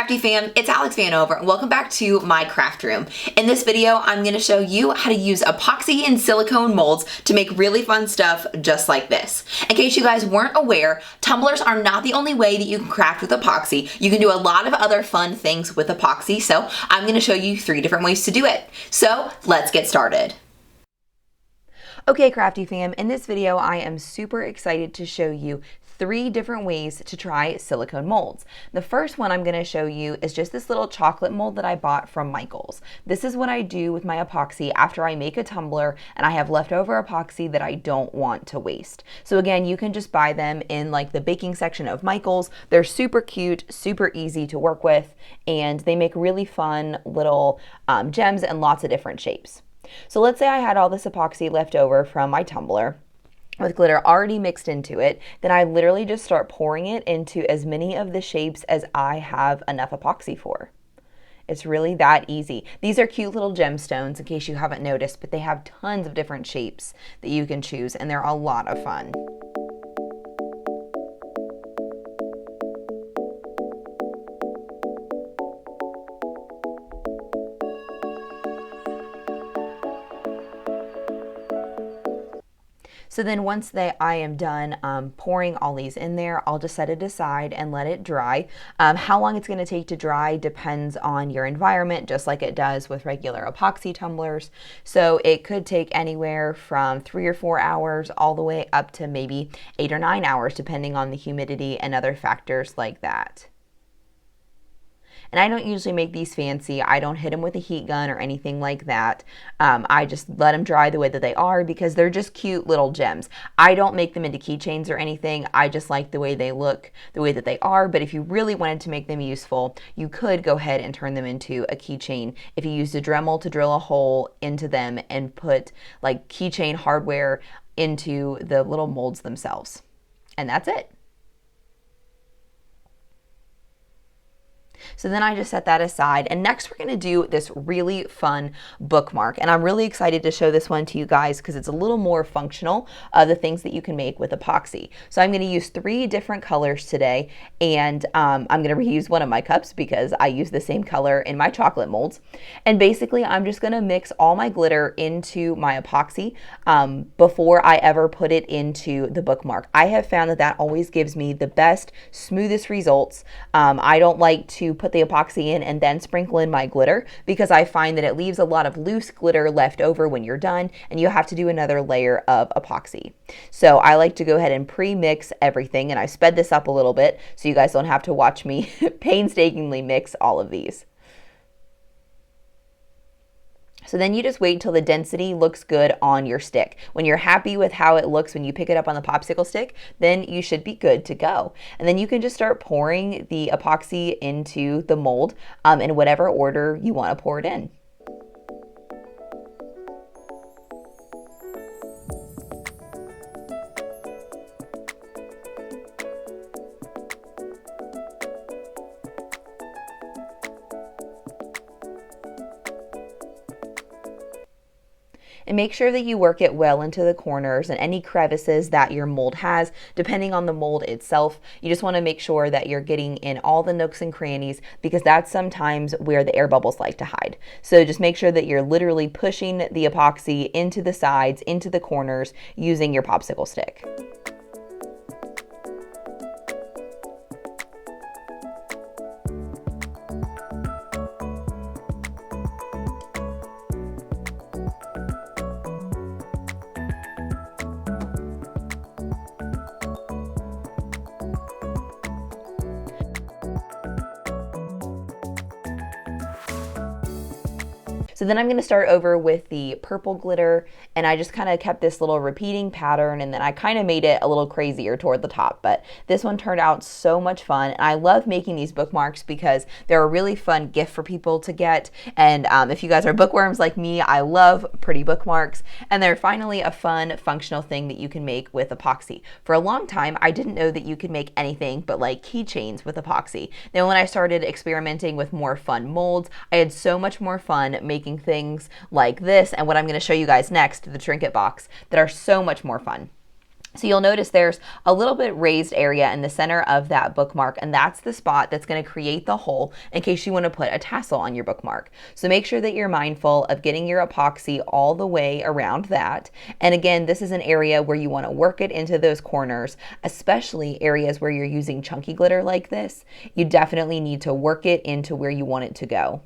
Crafty fam, it's Alex Vanover and welcome back to my craft room. In this video, I'm going to show you how to use epoxy and silicone molds to make really fun stuff just like this. In case you guys weren't aware, tumblers are not the only way that you can craft with epoxy. You can do a lot of other fun things with epoxy, so I'm going to show you 3 different ways to do it. So let's get started. Okay, Crafty fam, in this video I am super excited to show you 3 different ways to try silicone molds. The first one I'm going to show you is just this little chocolate mold that I bought from Michael's. This is what I do with my epoxy after I make a tumbler and I have leftover epoxy that I don't want to waste. So again, you can just buy them in like the baking section of Michael's. They're super cute, super easy to work with, and they make really fun little gems and lots of different shapes. So let's say I had all this epoxy left over from my tumbler with glitter already mixed into it, then I literally just start pouring it into as many of the shapes as I have enough epoxy for. It's really that easy. These are cute little gemstones in case you haven't noticed, but they have tons of different shapes that you can choose and they're a lot of fun. So then once I am done pouring all these in there, I'll just set it aside and let it dry. How long it's going to take to dry depends on your environment, just like it does with regular epoxy tumblers. So it could take anywhere from 3 or 4 hours all the way up to maybe 8 or 9 hours, depending on the humidity and other factors like that. And I don't usually make these fancy. I don't hit them with a heat gun or anything like that. I just let them dry the way that they are because they're just cute little gems. I don't make them into keychains or anything. I just like the way they look, the way that they are. But if you really wanted to make them useful, you could go ahead and turn them into a keychain. If you used a Dremel to drill a hole into them and put like keychain hardware into the little molds themselves. And that's it. So then I just set that aside, and next we're going to do this really fun bookmark, and I'm really excited to show this one to you guys because it's a little more functional of the things that you can make with epoxy. So I'm going to use 3 different colors today, and I'm going to reuse one of my cups because I use the same color in my chocolate molds. And basically I'm just going to mix all my glitter into my epoxy before I ever put it into the bookmark. I have found that that always gives me the best, smoothest results. I don't like to put the epoxy in and then sprinkle in my glitter because I find that it leaves a lot of loose glitter left over when you're done and you have to do another layer of epoxy. So I like to go ahead and pre-mix everything, and I sped this up a little bit so you guys don't have to watch me painstakingly mix all of these. So then you just wait until the density looks good on your stick. When you're happy with how it looks when you pick it up on the popsicle stick, then you should be good to go. And then you can just start pouring the epoxy into the mold in whatever order you want to pour it in. And make sure that you work it well into the corners and any crevices that your mold has, depending on the mold itself. You just want to make sure that you're getting in all the nooks and crannies because that's sometimes where the air bubbles like to hide. So just make sure that you're literally pushing the epoxy into the sides, into the corners using your popsicle stick. So then I'm going to start over with the purple glitter, and I just kind of kept this little repeating pattern, and then I kind of made it a little crazier toward the top, but this one turned out so much fun. And I love making these bookmarks because they're a really fun gift for people to get, and if you guys are bookworms like me, I love pretty bookmarks, and they're finally a fun functional thing that you can make with epoxy. For a long time I didn't know that you could make anything but like keychains with epoxy. Then when I started experimenting with more fun molds, I had so much more fun making things like this and what I'm going to show you guys next, the Trinket Box, that are so much more fun. So you'll notice there's a little bit raised area in the center of that bookmark, and that's the spot that's going to create the hole in case you want to put a tassel on your bookmark. So make sure that you're mindful of getting your epoxy all the way around that. And again, this is an area where you want to work it into those corners, especially areas where you're using chunky glitter like this. You definitely need to work it into where you want it to go.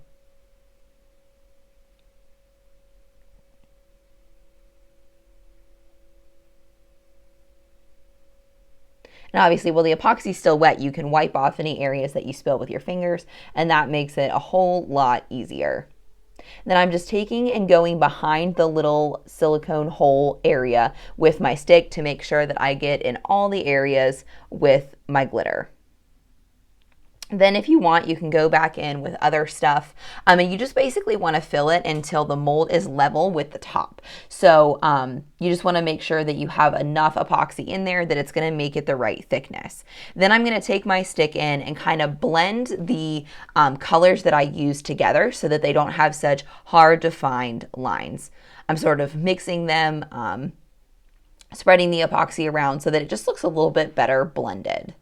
And obviously, while the epoxy is still wet, you can wipe off any areas that you spill with your fingers, and that makes it a whole lot easier. Then I'm just taking and going behind the little silicone hole area with my stick to make sure that I get in all the areas with my glitter. Then if you want, you can go back in with other stuff, and you just basically want to fill it until the mold is level with the top. So you just want to make sure that you have enough epoxy in there that it's going to make it the right thickness. Then I'm going to take my stick in and kind of blend the colors that I use together so that they don't have such hard to find lines. I'm sort of mixing them, spreading the epoxy around so that it just looks a little bit better blended.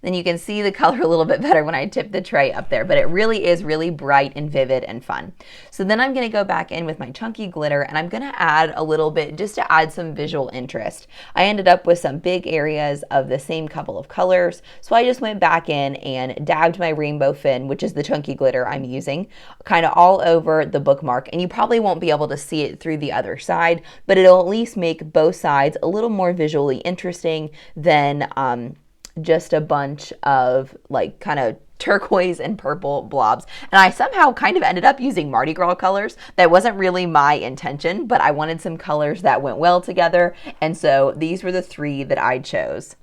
Then you can see the color a little bit better when I tip the tray up there, but it really is really bright and vivid and fun. So then I'm gonna go back in with my chunky glitter, and I'm gonna add a little bit just to add some visual interest. I ended up with some big areas of the same couple of colors, so I just went back in and dabbed my rainbow fin, which is the chunky glitter I'm using, kind of all over the bookmark. And you probably won't be able to see it through the other side, but it'll at least make both sides a little more visually interesting than just a bunch of like kind of turquoise and purple blobs. And I somehow kind of ended up using Mardi Gras colors. That wasn't really my intention, but I wanted some colors that went well together. And so these were the three that I chose.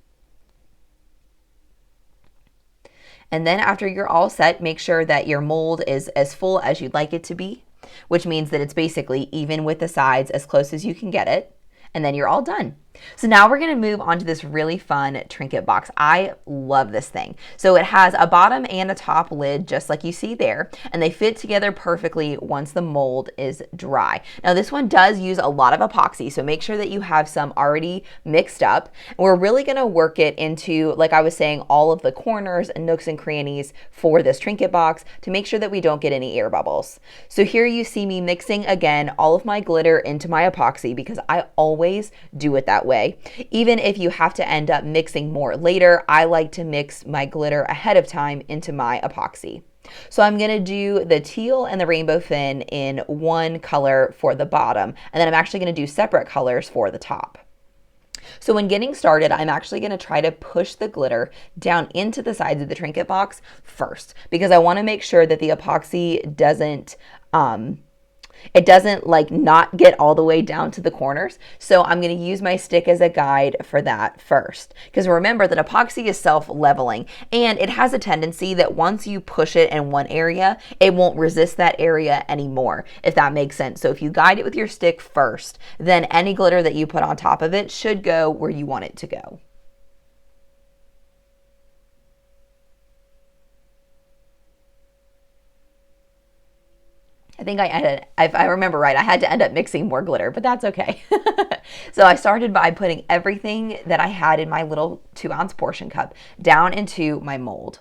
And then after you're all set, make sure that your mold is as full as you'd like it to be, which means that it's basically even with the sides as close as you can get it. And then you're all done. So now we're going to move on to this really fun Trinket box. I love this thing. So it has a bottom and a top lid, just like you see there, and they fit together perfectly once the mold is dry. Now this one does use a lot of epoxy, so make sure that you have some already mixed up. We're really going to work it into, like I was saying, all of the corners and nooks and crannies for this Trinket box to make sure that we don't get any air bubbles. So here you see me mixing again all of my glitter into my epoxy because I always do it that way. Even if you have to end up mixing more later, I like to mix my glitter ahead of time into my epoxy. So I'm going to do the teal and the rainbow fin in one color for the bottom, and then I'm actually going to do separate colors for the top. So when getting started, I'm actually going to try to push the glitter down into the sides of the Trinket box first, because I want to make sure that the epoxy doesn't like not get all the way down to the corners. So I'm going to use my stick as a guide for that first. Because remember that epoxy is self-leveling, and it has a tendency that once you push it in one area, it won't resist that area anymore, if that makes sense. So if you guide it with your stick first, then any glitter that you put on top of it should go where you want it to go. I think if I remember right, I had to end up mixing more glitter, but that's okay. So I started by putting everything that I had in my little 2-ounce portion cup down into my mold.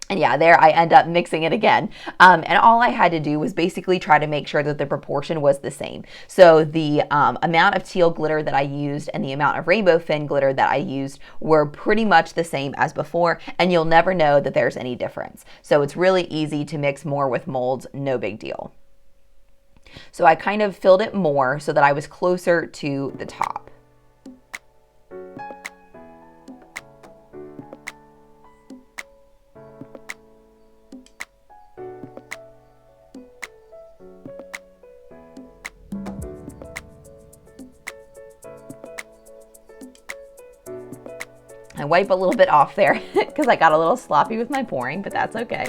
And yeah, there I end up mixing it again. And all I had to do was basically try to make sure that the proportion was the same. So the amount of teal glitter that I used and the amount of rainbow fin glitter that I used were pretty much the same as before, and you'll never know that there's any difference. So it's really easy to mix more with molds, no big deal. So I kind of filled it more so that I was closer to the top. I wipe a little bit off there because I got a little sloppy with my pouring, but that's okay.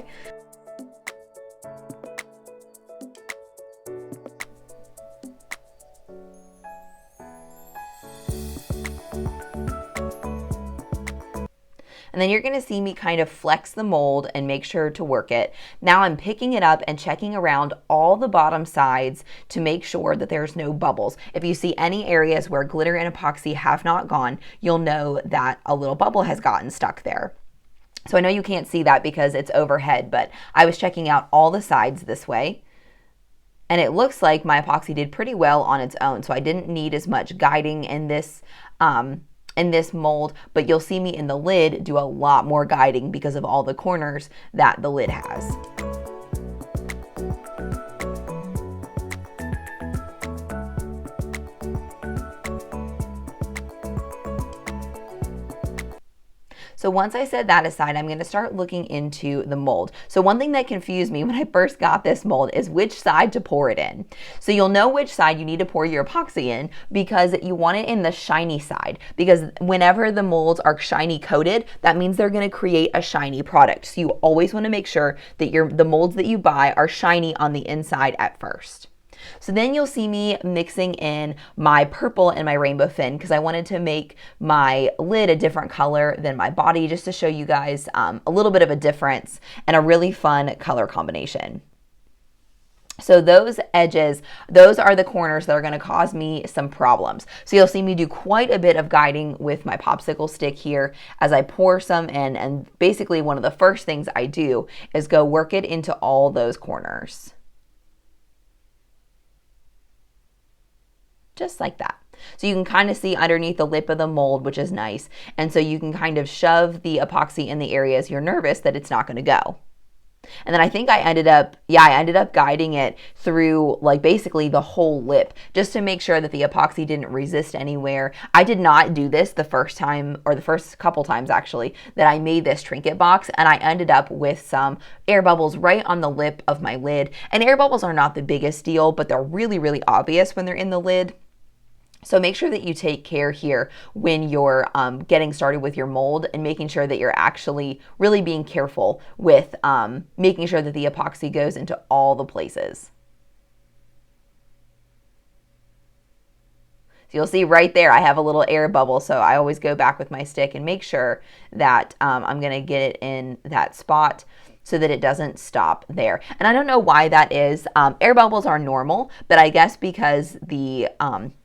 And then you're gonna see me kind of flex the mold and make sure to work it. Now I'm picking it up and checking around all the bottom sides to make sure that there's no bubbles. If you see any areas where glitter and epoxy have not gone, you'll know that a little bubble has gotten stuck there. So I know you can't see that because it's overhead, but I was checking out all the sides this way. And it looks like my epoxy did pretty well on its own, so I didn't need as much guiding in this mold, but you'll see me in the lid do a lot more guiding because of all the corners that the lid has. So once I set that aside, I'm going to start looking into the mold. So one thing that confused me when I first got this mold is which side to pour it in. So you'll know which side you need to pour your epoxy in because you want it in the shiny side, because whenever the molds are shiny coated, that means they're going to create a shiny product. So you always want to make sure that the molds that you buy are shiny on the inside at first. So then you'll see me mixing in my purple and my rainbow fin because I wanted to make my lid a different color than my body, just to show you guys a little bit of a difference and a really fun color combination. So those edges, those are the corners that are going to cause me some problems. So you'll see me do quite a bit of guiding with my popsicle stick here as I pour some in, and basically one of the first things I do is go work it into all those corners. Just like that. So you can kind of see underneath the lip of the mold, which is nice. And so you can kind of shove the epoxy in the areas you're nervous that it's not going to go. And then I think I ended up guiding it through like basically the whole lip just to make sure that the epoxy didn't resist anywhere. I did not do this the first time, or the first couple times actually, that I made this Trinket box, and I ended up with some air bubbles right on the lip of my lid. And air bubbles are not the biggest deal, but they're really, really obvious when they're in the lid. So make sure that you take care here when you're getting started with your mold, and making sure that you're actually really being careful with making sure that the epoxy goes into all the places. So you'll see right there I have a little air bubble, so I always go back with my stick and make sure that I'm going to get it in that spot so that it doesn't stop there. And I don't know why that is. Air bubbles are normal, but I guess because the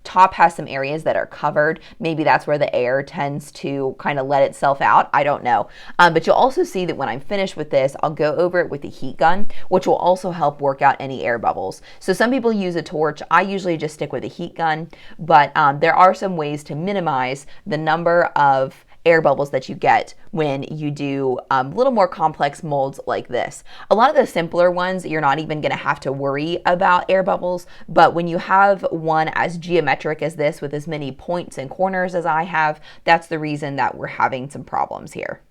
top has some areas that are covered, maybe that's where the air tends to kind of let itself out. I don't know. But you'll also see that when I'm finished with this, I'll go over it with the heat gun, which will also help work out any air bubbles. So some people use a torch. I usually just stick with a heat gun, but there are some ways to minimize the number of air bubbles that you get when you do a little more complex molds like this. A lot of the simpler ones, you're not even going to have to worry about air bubbles, but when you have one as geometric as this with as many points and corners as I have, that's the reason that we're having some problems here.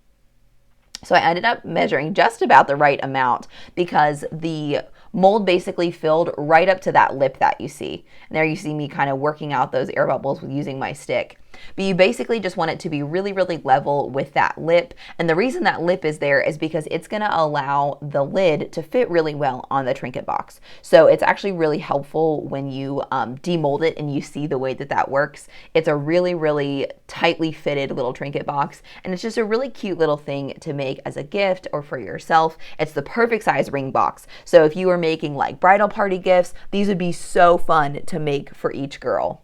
So I ended up measuring just about the right amount because the mold basically filled right up to that lip that you see. And there you see me kind of working out those air bubbles with using my stick. But you basically just want it to be really, really level with that lip. And the reason that lip is there is because it's going to allow the lid to fit really well on the Trinket box. So it's actually really helpful when you demold it and you see the way that that works. It's a really, really tightly fitted little Trinket box. And it's just a really cute little thing to make as a gift or for yourself. It's the perfect size ring box. So if you were making like bridal party gifts, these would be so fun to make for each girl.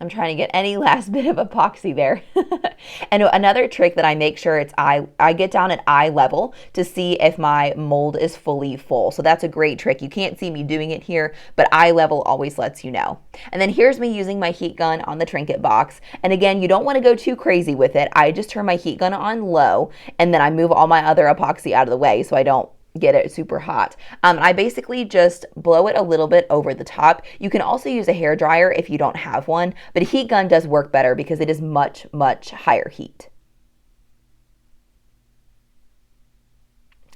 I'm trying to get any last bit of epoxy there. And another trick that I make sure it's I get down at eye level to see if my mold is fully full. So that's a great trick. You can't see me doing it here, but eye level always lets you know. And then here's me using my heat gun on the Trinket box. And again, you don't want to go too crazy with it. I just turn my heat gun on low, and then I move all my other epoxy out of the way so I don't get it super hot. I basically just blow it a little bit over the top. You can also use a hair dryer if you don't have one, but a heat gun does work better because it is much, much higher heat.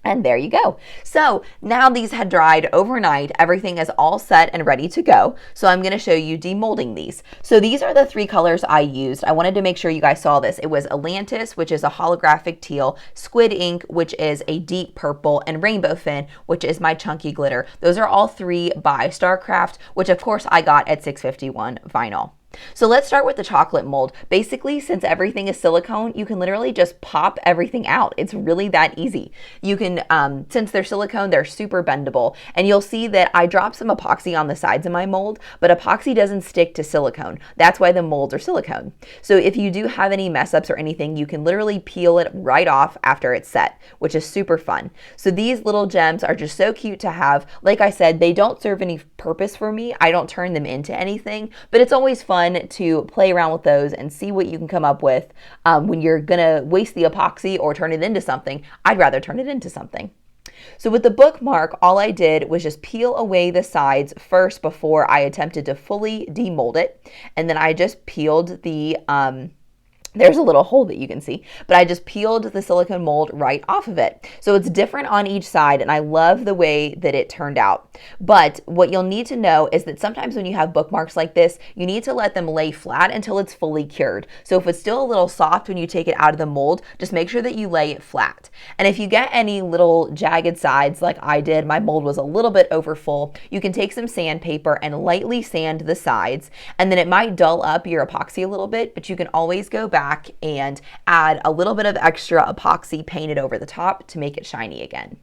And there you go. So now these had dried overnight. Everything is all set and ready to go. So I'm going to show you demolding these. So these are the 3 colors I used. I wanted to make sure you guys saw this. It was Atlantis, which is a holographic teal, Squid Ink, which is a deep purple, and Rainbow Fin, which is my chunky glitter. Those are all 3 by StarCraft, which of course I got at 651 vinyl. So let's start with the chocolate mold. Basically, since everything is silicone, you can literally just pop everything out. It's really that easy. You can, since they're silicone, they're super bendable. And you'll see that I dropped some epoxy on the sides of my mold, but epoxy doesn't stick to silicone. That's why the molds are silicone. So if you do have any mess ups or anything, you can literally peel it right off after it's set, which is super fun. So these little gems are just so cute to have. Like I said, they don't serve any purpose for me. I don't turn them into anything, but it's always fun to play around with those and see what you can come up with when you're gonna waste the epoxy or turn it into something. I'd rather turn it into something. So with the Bookmark, all I did was just peel away the sides first before I attempted to fully demold it. And then I just peeled the, there's a little hole that you can see, but I just peeled the silicone mold right off of it. So it's different on each side, and I love the way that it turned out. But what you'll need to know is that sometimes when you have bookmarks like this, you need to let them lay flat until it's fully cured. So if it's still a little soft when you take it out of the mold, just make sure that you lay it flat. And if you get any little jagged sides like I did, my mold was a little bit over full, you can take some sandpaper and lightly sand the sides, and then it might dull up your epoxy a little bit, but you can always go back and add a little bit of extra epoxy painted over the top to make it shiny again.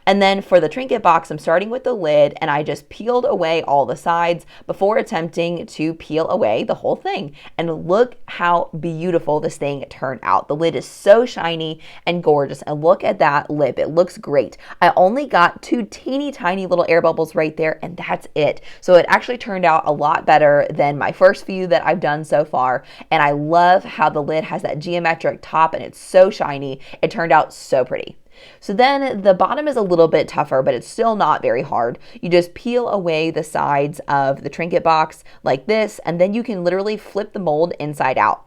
And then for the Trinket Box, I'm starting with the lid, and I just peeled away all the sides before attempting to peel away the whole thing. And look how beautiful this thing turned out. The lid is so shiny and gorgeous, and look at that lip. It looks great. I only got 2 teeny tiny little air bubbles right there, and that's it. So it actually turned out a lot better than my first few that I've done so far, and I love how the lid has that geometric top, and it's so shiny. It turned out so pretty. So then the bottom is a little bit tougher, but it's still not very hard. You just peel away the sides of the Trinket Box like this, and then you can literally flip the mold inside out.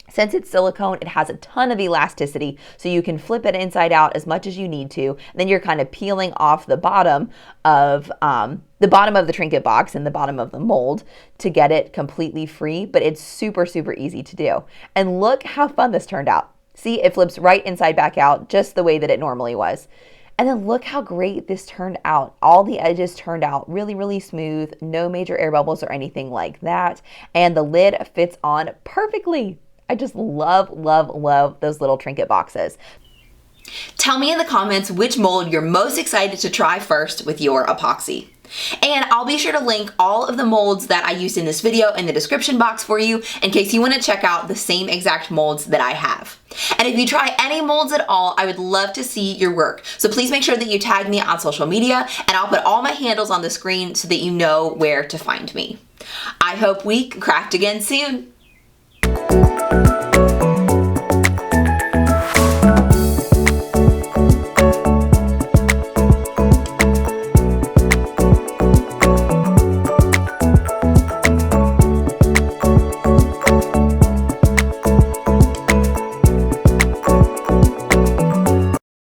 Since it's silicone, it has a ton of elasticity, so you can flip it inside out as much as you need to. Then you're kind of peeling off the bottom of the Trinket Box and the bottom of the mold to get it completely free, but it's super, super easy to do. And look how fun this turned out. See, it flips right inside back out, just the way that it normally was. And then look how great this turned out. All the edges turned out really, really smooth, no major air bubbles or anything like that. And the lid fits on perfectly. I just love, love, love those little Trinket boxes. Tell me in the comments which mold you're most excited to try first with your epoxy. And I'll be sure to link all of the molds that I used in this video in the description box for you in case you want to check out the same exact molds that I have. And if you try any molds at all, I would love to see your work. So please make sure that you tag me on social media, and I'll put all my handles on the screen so that you know where to find me. I hope we can craft again soon.